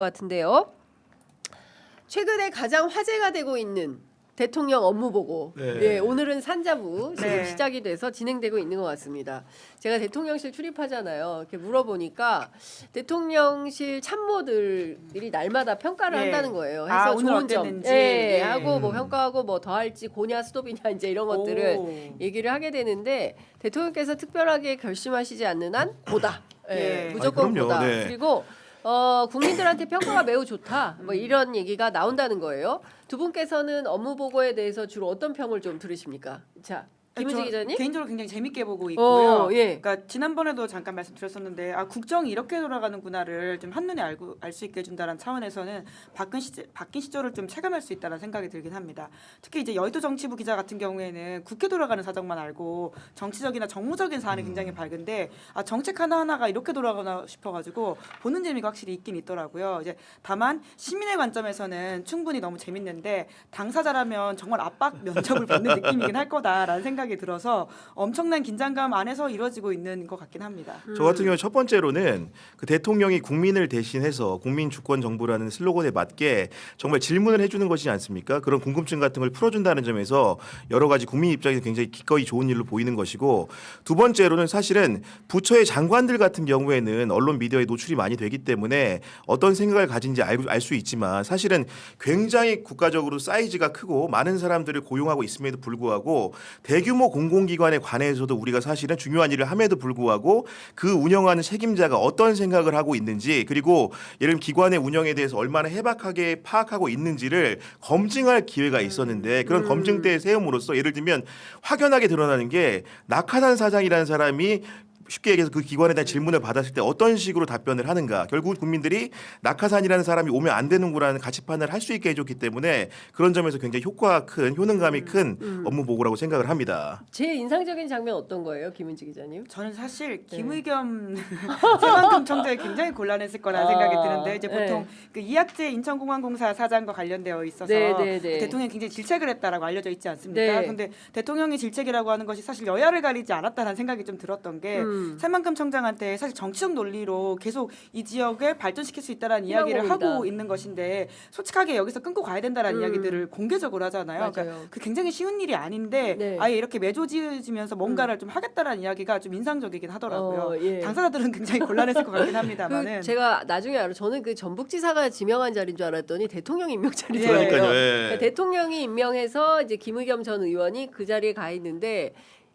같은데요. 최근에 가장 화제가 되고 있는 대통령 업무 보고, 예, 오늘은 산자부 지금 시작이 돼서 진행되고 있는 것 같습니다. 제가 대통령실 출입하잖아요. 이렇게 물어보니까 대통령실 참모들이 날마다 평가를 한다는 거예요. 해서 오늘 좋은 점, 어땠는지. 하고 뭐 평가하고 뭐 더 할지 고냐 스톱이냐 이제 이런 것들을 얘기를 하게 되는데 대통령께서 특별하게 결심하시지 않는 한 고다. 무조건 그럼요. 고다. 네. 그리고 국민들한테 평가가 매우 좋다. 뭐 이런 얘기가 나온다는 거예요. 두 분께서는 업무 보고에 대해서 주로 어떤 평을 좀 들으십니까? 자, 김은지 기자님. 개인적으로 굉장히 재밌게 보고 있고요. 예. 그러니까 지난번에도 잠깐 말씀드렸었는데 국정이 이렇게 돌아가는구나를 좀 한눈에 알 수 있게 해준다는 차원에서는 바뀐 시절을 좀 체감할 수 있다는 생각이 들긴 합니다. 특히 이제 여의도 정치부 기자 같은 경우에는 국회 돌아가는 사정만 알고 정치적이나 정무적인 사안이 굉장히 밝은데 정책 하나하나가 이렇게 돌아가나 싶어가지고 보는 재미가 확실히 있긴 있더라고요. 이제 다만 시민의 관점에서는 충분히 너무 재밌는데 당사자라면 정말 압박 면접을 받는 느낌이긴 할 거다라는 생각이 들어서 엄청난 긴장감 안에서 이루어지고 있는 것 같긴 합니다. 저 같은 경우 첫 번째로는 그 대통령이 국민을 대신해서 국민 주권 정부라는 슬로건에 맞게 정말 질문을 해주는 것이지 않습니까? 그런 궁금증 같은 걸 풀어준다는 점에서 여러 가지 국민 입장에서 굉장히 기꺼이 좋은 일로 보이는 것이고, 두 번째로는 사실은 부처의 장관들 같은 경우에는 언론 미디어에 노출이 많이 되기 때문에 어떤 생각을 가진지 알 수 있지만 사실은 굉장히 국가적으로 사이즈가 크고 많은 사람들을 고용하고 있음에도 불구하고 대규모 공공기관에 관해서도 우리가 사실은 중요한 일을 함에도 불구하고 그 운영하는 책임자가 어떤 생각을 하고 있는지, 그리고 예를 들면 기관의 운영에 대해서 얼마나 해박하게 파악하고 있는지를 검증할 기회가 있었는데, 그런 검증대에 세움으로써 예를 들면 확연하게 드러나는 게 낙하산 사장이라는 사람이 쉽게 얘기해서 그 기관에 대한 질문을 받았을 때 어떤 식으로 답변을 하는가, 결국 국민들이 낙하산이라는 사람이 오면 안 되는구라는 가치판을 할 수 있게 해줬기 때문에 그런 점에서 굉장히 효과가 큰, 효능감이 큰 업무 보고라고 생각을 합니다. 제일 인상적인 장면 어떤 거예요, 김은지 기자님? 저는 사실 김의겸 세관금 청장이 굉장히 곤란했을 거라는 생각이 드는데 이제 보통 그 이학재 인천공항공사 사장과 관련되어 있어서 대통령이 굉장히 질책을 했다라고 알려져 있지 않습니까? 그런데 대통령이 질책이라고 하는 것이 사실 여야를 가리지 않았다는 생각이 좀 들었던 게 세만금 청장한테 사실 정치적 논리로 계속 이 지역을 발전시킬 수 있다라는 이야기를 하고 있는 것인데 솔직하게 여기서 끊고 가야 된다라는 이야기들을 공개적으로 하잖아요. 그러니까 그 굉장히 쉬운 일이 아닌데 아예 이렇게 매조지으면서 뭔가를 좀 하겠다라는 이야기가 좀 인상적이긴 하더라고요. 당사자들은 굉장히 곤란했을 것 같긴 합니다만은. 제가 나중에 알아. 저는 그 전북지사가 지명한 자리인 줄 알았더니 대통령 임명 자리더라고요. 그러니까요. 대통령이 임명해서 이제 김의겸 전 의원이 그 자리에 가 있는데,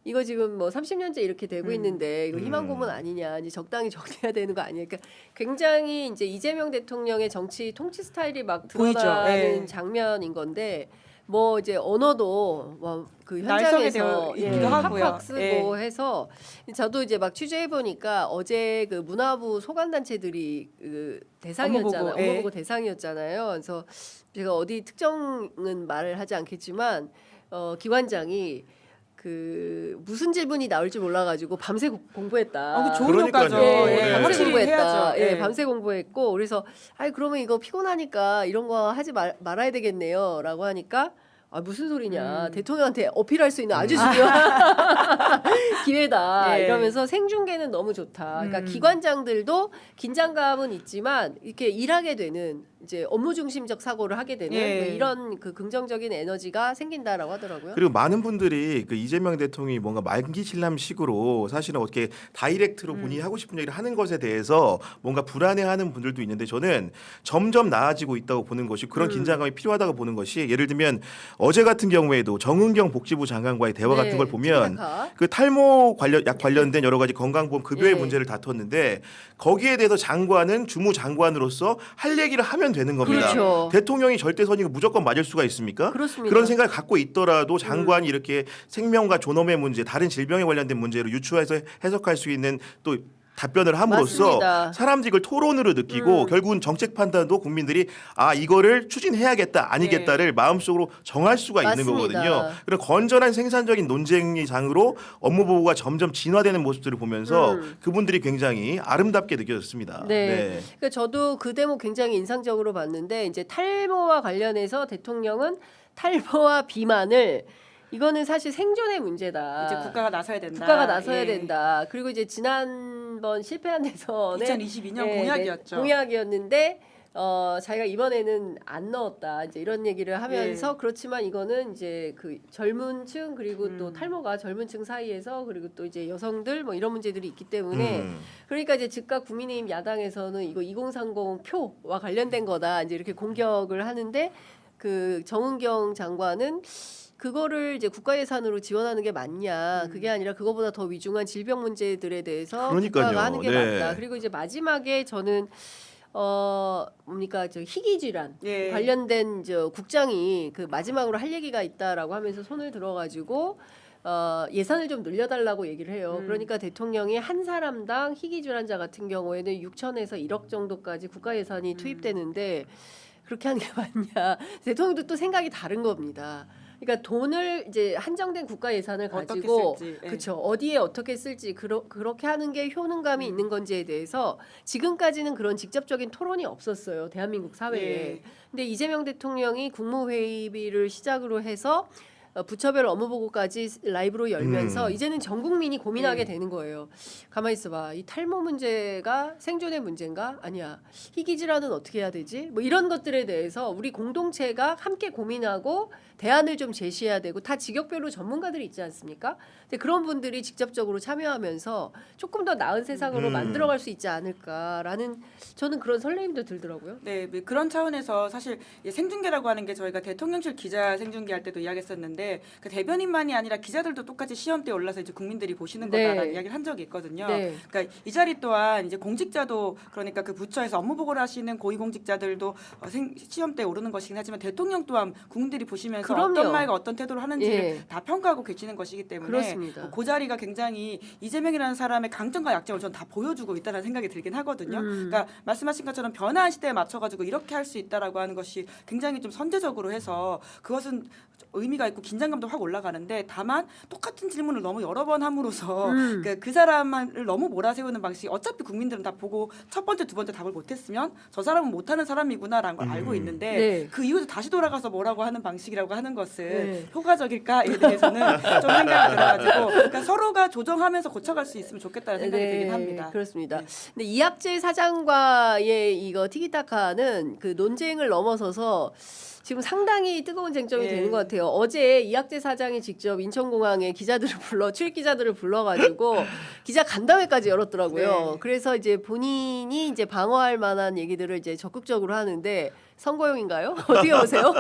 이거 지금 뭐 30년째 이렇게 되고 있는데 이거 희망 고문 아니냐, 이제 적당히 정리해야 되는 거 아니냐. 그러니까 굉장히 이제 이재명 대통령의 정치 통치 스타일이 막 드러나는 장면인 건데, 뭐 이제 언어도 뭐 그 현장에서 팍팍 쓰고 해서 저도 이제 막 취재해 보니까 어제 그 문화부 소관 단체들이 그 대상이었잖아요. 업무 보고 대상이었잖아요. 그래서 제가 어디 특정은 말을 하지 않겠지만 기관장이 그 무슨 질문이 나올지 몰라가지고 밤새 공부했다. 좋은 효과죠. 밤새 공부했다. 해야죠. 밤새 공부했고, 그래서 그러면 이거 피곤하니까 이런 거 하지 말아야 되겠네요라고 하니까 무슨 소리냐, 대통령한테 어필할 수 있는 아주 중요한 기회다 이러면서 생중계는 너무 좋다. 그러니까 기관장들도 긴장감은 있지만 이렇게 일하게 되는, 이제 업무 중심적 사고를 하게 되는 뭐 이런 그 긍정적인 에너지가 생긴다라고 하더라고요. 그리고 많은 분들이 그 이재명 대통령이 뭔가 말기실람식으로 사실은 어떻게 다이렉트로 본인이 하고 싶은 얘기를 하는 것에 대해서 뭔가 불안해하는 분들도 있는데, 저는 점점 나아지고 있다고 보는 것이, 그런 긴장감이 필요하다고 보는 것이, 예를 들면 어제 같은 경우에도 정은경 복지부 장관과의 대화 같은 걸 보면 그 탈모 약 관련된 여러 가지 건강보험 급여의 문제를 다퉜는데, 거기에 대해서 장관은 주무 장관으로서 할 얘기를 하면 되는 겁니다. 그렇죠. 대통령이 절대선이고 무조건 맞을 수가 있습니까? 그렇습니다. 그런 생각을 갖고 있더라도 장관이 이렇게 생명과 존엄의 문제, 다른 질병에 관련된 문제로 유추해서 해석할 수 있는 또 답변을 함으로써 맞습니다. 사람들이 이걸 토론으로 느끼고 결국은 정책 판단도 국민들이 이거를 추진해야겠다 아니겠다를 마음속으로 정할 수가 있는 거거든요. 그런 건전한 생산적인 논쟁의 장으로 업무 보고가 점점 진화되는 모습들을 보면서 그분들이 굉장히 아름답게 느껴졌습니다. 그러니까 저도 그 대목 굉장히 인상적으로 봤는데, 이제 탈모와 관련해서 대통령은 탈모와 비만을, 이거는 사실 생존의 문제다. 이제 국가가 나서야 된다. 국가가 나서야 된다. 그리고 이제 지난번 실패한 대선에 2022년 공약이었죠. 공약이었는데 자기가 이번에는 안 넣었다 이제 이런 얘기를 하면서 그렇지만 이거는 이제 그 젊은층 그리고 또 탈모가 젊은층 사이에서 그리고 또 이제 여성들 뭐 이런 문제들이 있기 때문에 그러니까 이제 즉각 국민의힘 야당에서는 이거 2030 표와 관련된 거다 이제 이렇게 공격을 하는데 그 정은경 장관은 그거를 이제 국가 예산으로 지원하는 게 맞냐? 그게 아니라 그거보다 더 위중한 질병 문제들에 대해서 그러니까요. 국가가 하는 게 네. 맞다. 그리고 이제 마지막에 저는 뭡니까 저 희귀 질환 예. 관련된 저 국장이 그 마지막으로 할 얘기가 있다라고 하면서 손을 들어가지고 예산을 좀 늘려달라고 얘기를 해요. 그러니까 대통령이 한 사람당 희귀 질환자 같은 경우에는 6천에서 1억 정도까지 국가 예산이 투입되는데 그렇게 하는 게 맞냐? 대통령도 또 생각이 다른 겁니다. 그러니까 돈을 이제 한정된 국가 예산을 가지고 어떻게 쓸지, 예. 그렇죠. 어디에 어떻게 쓸지 그렇게 하는 게 효능감이 있는 건지에 대해서 지금까지는 그런 직접적인 토론이 없었어요. 대한민국 사회에. 예. 근데 이재명 대통령이 국무회의를 시작으로 해서 부처별 업무 보고까지 라이브로 열면서 이제는 전 국민이 고민하게 되는 거예요. 가만히 있어봐. 이 탈모 문제가 생존의 문제인가? 아니야. 희귀 질환은 어떻게 해야 되지? 뭐 이런 것들에 대해서 우리 공동체가 함께 고민하고 대안을 좀 제시해야 되고 다 직역별로 전문가들이 있지 않습니까? 근데 그런 분들이 직접적으로 참여하면서 조금 더 나은 세상으로 만들어갈 수 있지 않을까라는 저는 그런 설레임도 들더라고요. 네, 그런 차원에서 사실 생중계라고 하는 게 저희가 대통령실 기자 생중계할 때도 이야기했었는데 그 대변인만이 아니라 기자들도 똑같이 시험대에 올라서 이제 국민들이 보시는 네. 거다라는 이야기를 한 적이 있거든요. 네. 그러니까 이 자리 또한 이제 공직자도 그러니까 그 부처에서 업무 보고를 하시는 고위공직자들도 시험대에 오르는 것이긴 하지만 대통령 또한 국민들이 보시면서 그럼요. 어떤 말과 어떤 태도를 하는지를 예. 다 평가하고 계시는 것이기 때문에 그렇습니다. 그 자리가 굉장히 이재명이라는 사람의 강점과 약점을 저는 다 보여주고 있다는 생각이 들긴 하거든요. 그러니까 말씀하신 것처럼 변화한 시대에 맞춰가지고 이렇게 할 수 있다라고 하는 것이 굉장히 좀 선제적으로 해서 그것은 의미가 있고 긴장감도 확 올라가는데 다만 똑같은 질문을 너무 여러 번 함으로써 그 사람을 너무 몰아세우는 방식이 어차피 국민들은 다 보고 첫 번째, 두 번째 답을 못했으면 저 사람은 못하는 사람이구나라는 걸 알고 있는데 네. 그 이후에 다시 돌아가서 뭐라고 하는 방식이라고 하는 것은 네. 효과적일까에 대해서는 좀 생각이 들어가지고 그러니까 서로가 조정하면서 고쳐갈 수 있으면 좋겠다는 생각이 들긴 합니다. 그렇습니다. 네. 근데 이학재 사장과의 이거 티키타카는 그 논쟁을 넘어서서 지금 상당히 뜨거운 쟁점이 되는 것 같아요. 어제 이학재 사장이 직접 인천공항에 출입 기자들을 불러가지고 기자 간담회까지 열었더라고요. 네. 그래서 이제 본인이 이제 방어할 만한 얘기들을 이제 적극적으로 하는데 선거용인가요? 어떻게 보세요?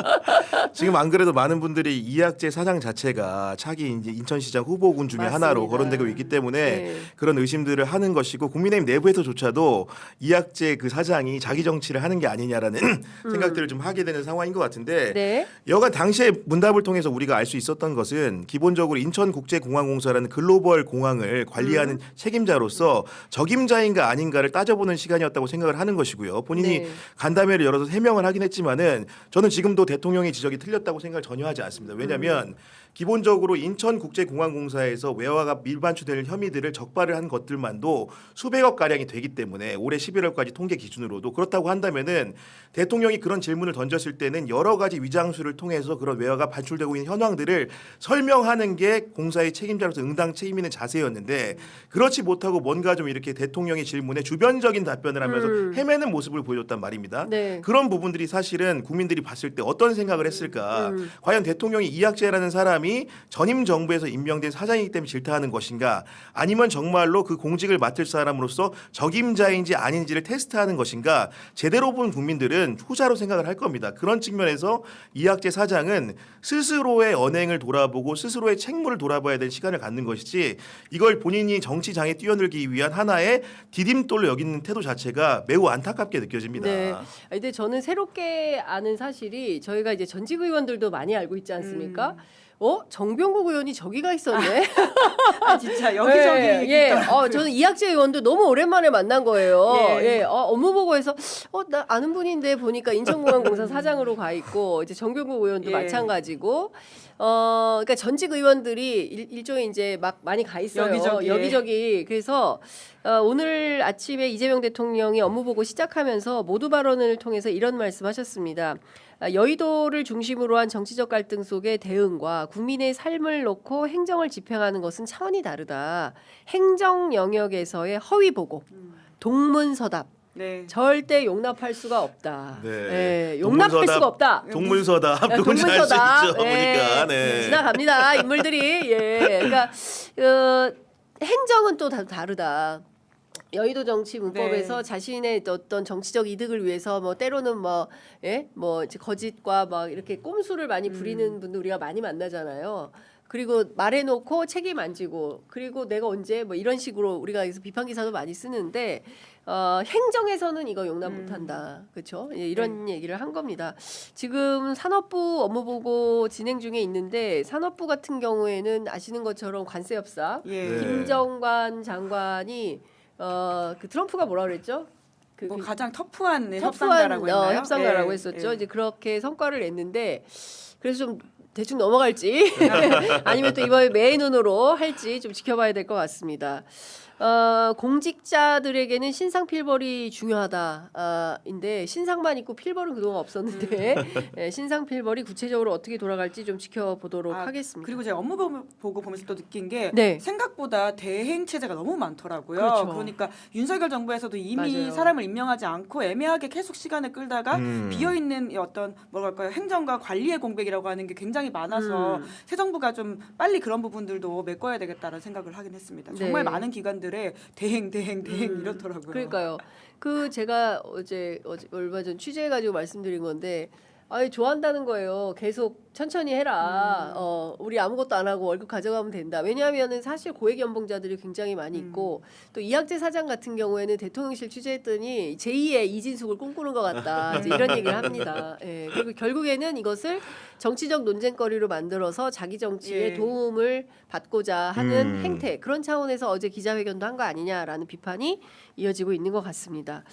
지금 안 그래도 많은 분들이 이학재 사장 자체가 차기 이제 인천시장 후보군 중에 맞습니다. 하나로 거론되고 있기 때문에 네. 그런 의심들을 하는 것이고 국민의힘 내부에서조차도 이학재 그 사장이 자기 정치를 하는 게 아니냐라는 생각들을 좀 하게 되는 상황인 것 같은데 네. 여간 당시에 문답을 통해서 우리가 알 수 있었던 것은 기본적으로 인천국제공항공사라는 글로벌 공항을 관리하는 책임자로서 적임자인가 아닌가를 따져보는 시간이었다고 생각을 하는 것이고요. 본인이 네. 간담회를 열어서 해명을 하긴 했지만은 저는 지금도 대통령의 지적이 틀렸다고 생각을 전혀 하지 않습니다. 왜냐하면 기본적으로 인천국제공항공사에서 외화가 밀반출될 혐의들을 적발을 한 것들만도 수백억 가량이 되기 때문에 올해 11월까지 통계 기준으로도 그렇다고 한다면은 대통령이 그런 질문을 던졌을 때는 여러 가지 위장수를 통해서 그런 외화가 반출되고 있는 현황들을 설명하는 게 공사의 책임자로서 응당 책임 있는 자세였는데 그렇지 못하고 뭔가 좀 이렇게 대통령의 질문에 주변적인 답변을 하면서 헤매는 모습을 보여줬단 말입니다. 네. 그런 부분들이 사실은 국민들이 봤을 때 어떤 생각을 했을까? 과연 대통령이 이학재라는 사람이 전임 정부에서 임명된 사장이기 때문에 질타하는 것인가? 아니면 정말로 그 공직을 맡을 사람으로서 적임자인지 아닌지를 테스트하는 것인가? 제대로 본 국민들은 후자로 생각을 할 겁니다. 그런 측면에서 이학재 사장은 스스로의 언행을 돌아보고 스스로의 책무를 돌아봐야 될 시간을 갖는 것이지 이걸 본인이 정치장에 뛰어들기 위한 하나의 디딤돌로 여기는 태도 자체가 매우 안타깝게 느껴집니다. 네. 근데 저는 새롭게 아는 사실이 저희가 이제 전직 의원들도 많이 알고 있지 않습니까? 정병국 의원이 저기가 있었네. 아 진짜 여기저기 예. 저는 이학재 의원도 너무 오랜만에 만난 거예요. 예. 업무 보고에서 나 아는 분인데 보니까 인천공항공사 사장으로 가 있고 이제 정병국 의원도 예. 마찬가지고. 그러니까 전직 의원들이 일종의 이제 막 많이 가 있어요. 여기저기. 그래서 오늘 아침에 이재명 대통령이 업무 보고 시작하면서 모두 발언을 통해서 이런 말씀하셨습니다. 여의도를 중심으로 한 정치적 갈등 속의 대응과 국민의 삶을 놓고 행정을 집행하는 것은 차원이 다르다. 행정 영역에서의 허위 보고, 동문서답, 네. 절대 용납할 수가 없다. 네. 예, 용납할 동문서답, 수가 없다. 동물서답 네, 누군지 알 수 동물서답. 있죠. 보니까. 예, 네. 지나갑니다. 인물들이. 예. 그러니까 행정은 또 다르다. 여의도 정치 문법에서 네. 자신의 어떤 정치적 이득을 위해서 뭐 때로는 뭐 이제 거짓과 막 이렇게 꼼수를 많이 부리는 분들 우리가 많이 만나잖아요. 그리고 말해놓고 책임 안 지고 그리고 내가 언제 뭐 이런 식으로 우리가 여기서 비판 기사도 많이 쓰는데 행정에서는 이거 용납 못한다, 그렇죠? 예, 이런 얘기를 한 겁니다. 지금 산업부 업무보고 진행 중에 있는데 산업부 같은 경우에는 아시는 것처럼 관세 협상 예. 네. 김정관 장관이 그 트럼프가 뭐라 그랬죠? 뭐 가장 터프한 터프한 협상가라고 했나요? 협상가라고 예, 했었죠. 예. 이제 그렇게 성과를 냈는데 그래서 좀 대충 넘어갈지 아니면 또 이번에 매의 눈으로 할지 좀 지켜봐야 될 것 같습니다. 공직자들에게는 신상 필벌이 중요하다인데 신상만 있고 필벌은 그동안 없었는데 예, 신상 필벌이 구체적으로 어떻게 돌아갈지 좀 지켜보도록 하겠습니다. 그리고 제가 업무 보고 보면서 또 느낀 게 네. 생각보다 대행 체제가 너무 많더라고요. 그렇죠. 그러니까 윤석열 정부에서도 이미 맞아요. 사람을 임명하지 않고 애매하게 계속 시간을 끌다가 비어 있는 어떤 뭐랄까요 행정과 관리의 공백이라고 하는 게 굉장히 많아서 새 정부가 좀 빨리 그런 부분들도 메꿔야 되겠다는 생각을 하긴 했습니다. 정말 네. 많은 기관들의 대행 이렇더라고요. 그러니까요. 그 제가 어제 얼마 전 취재해가지고 말씀드린 건데, 아니 좋아한다는 거예요. 계속 천천히 해라. 우리 아무것도 안 하고 월급 가져가면 된다. 왜냐하면은 사실 고액 연봉자들이 굉장히 많이 있고 또 이학재 사장 같은 경우에는 대통령실 취재했더니 제2의 이진숙을 꿈꾸는 것 같다. 이제 이런 얘기를 합니다. 예. 그리고 결국에는 이것을 정치적 논쟁거리로 만들어서 자기 정치에 예. 도움을 받고자 하는 행태 그런 차원에서 어제 기자회견도 한 거 아니냐라는 비판이 이어지고 있는 것 같습니다.